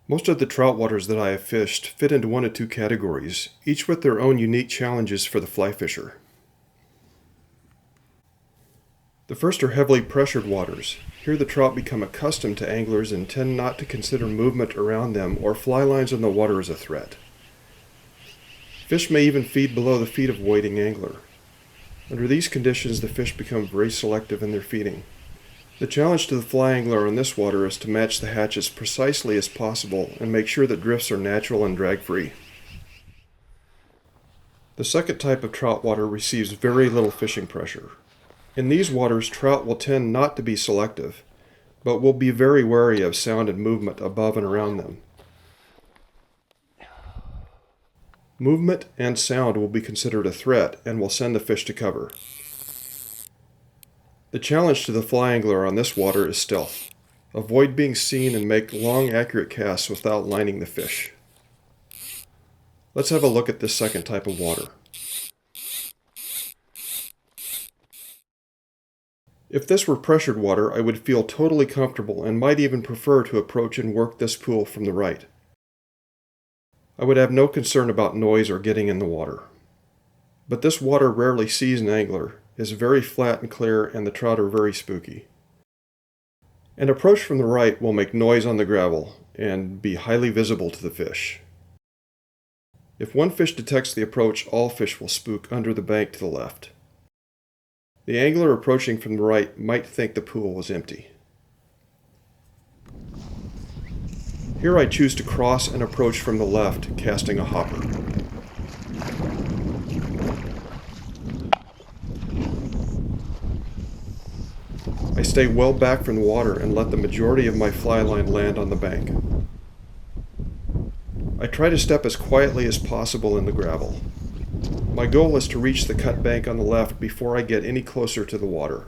Most of the trout waters that I have fished fit into one of two categories, each with their own unique challenges for the fly fisher. The first are heavily pressured waters. Here the trout become accustomed to anglers and tend not to consider movement around them or fly lines in the water as a threat. Fish may even feed below the feet of a wading angler. Under these conditions, the fish become very selective in their feeding. The challenge to the fly angler on this water is to match the hatch as precisely as possible and make sure that drifts are natural and drag-free. The second type of trout water receives very little fishing pressure. In these waters, trout will tend not to be selective, but will be very wary of sound and movement above and around them. Movement and sound will be considered a threat and will send the fish to cover. The challenge to the fly angler on this water is stealth. Avoid being seen and make long, accurate casts without lining the fish. Let's have a look at this second type of water. If this were pressured water, I would feel totally comfortable and might even prefer to approach and work this pool from the right. I would have no concern about noise or getting in the water. But this water rarely sees an angler, is very flat and clear, and the trout are very spooky. An approach from the right will make noise on the gravel and be highly visible to the fish. If one fish detects the approach, all fish will spook under the bank to the left. The angler approaching from the right might think the pool was empty. Here I choose to cross and approach from the left, casting a hopper. I stay well back from the water and let the majority of my fly line land on the bank. I try to step as quietly as possible in the gravel. My goal is to reach the cut bank on the left before I get any closer to the water.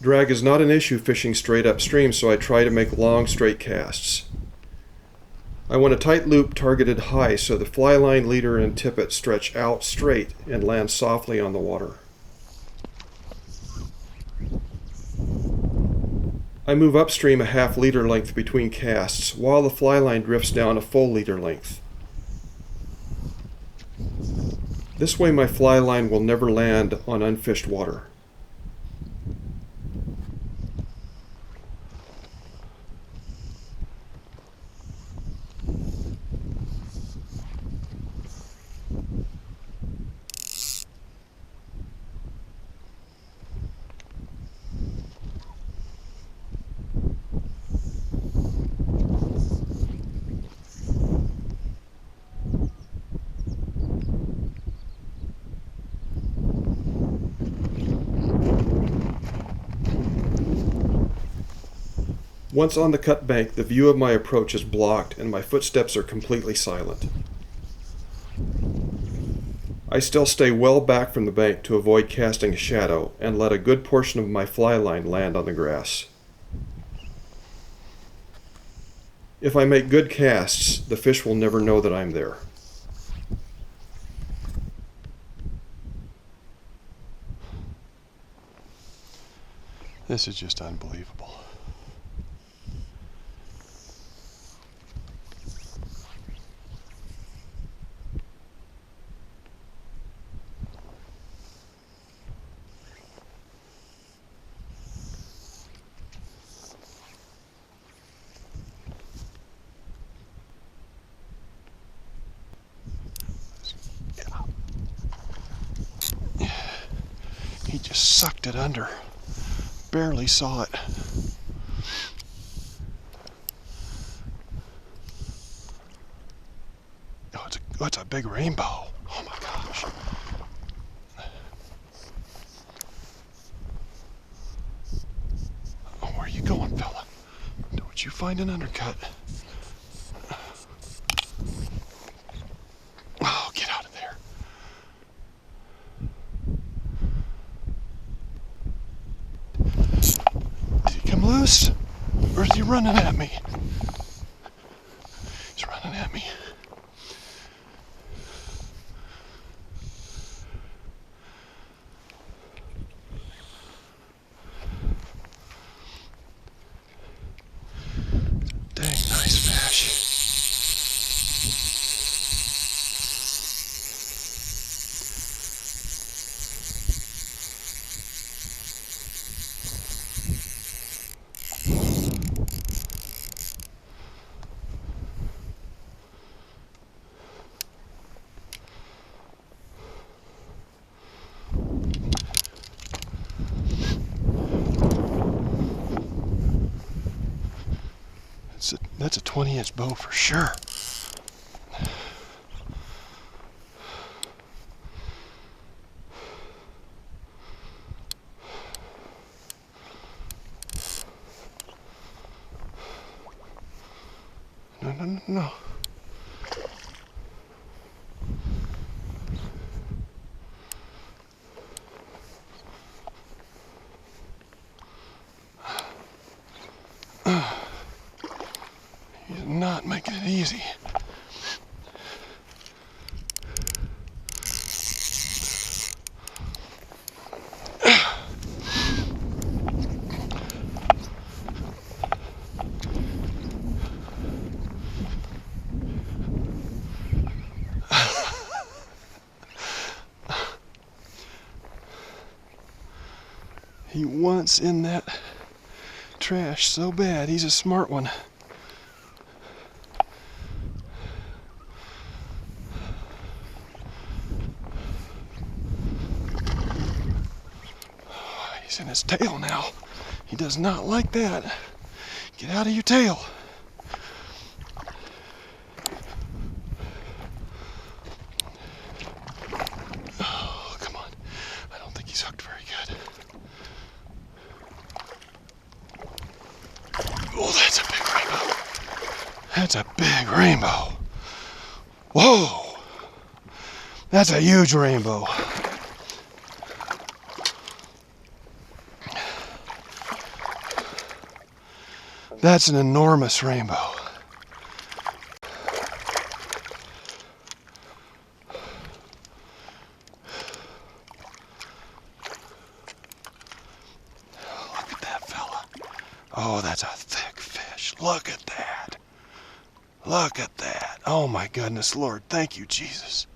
Drag is not an issue fishing straight upstream, so I try to make long, straight casts. I want a tight loop targeted high so the fly line leader and tippet stretch out straight and land softly on the water. I move upstream a half leader length between casts while the fly line drifts down a full leader length. This way my fly line will never land on unfished water. Once on the cut bank, the view of my approach is blocked and my footsteps are completely silent. I still stay well back from the bank to avoid casting a shadow and let a good portion of my fly line land on the grass. If I make good casts, the fish will never know that I'm there. This is just unbelievable. He just sucked it under. Barely saw it. Oh, it's a big rainbow. Oh my gosh. Oh, where are you going, fella? Don't you find an undercut. Oh, get out of there. Did he come loose? Or is he running at me? He's running at me. That's a 20-inch bow for sure. No. He's not making it easy. He wants in that trash so bad. He's a smart one. He's in his tail now. He does not like that. Get out of your tail. Oh, come on. I don't think he's hooked very good. Oh, that's a big rainbow. That's a big rainbow. Whoa. That's a huge rainbow. That's an enormous rainbow. Look at that fella. Oh, that's a thick fish. Look at that. Look at that. Oh my goodness, Lord. Thank you, Jesus.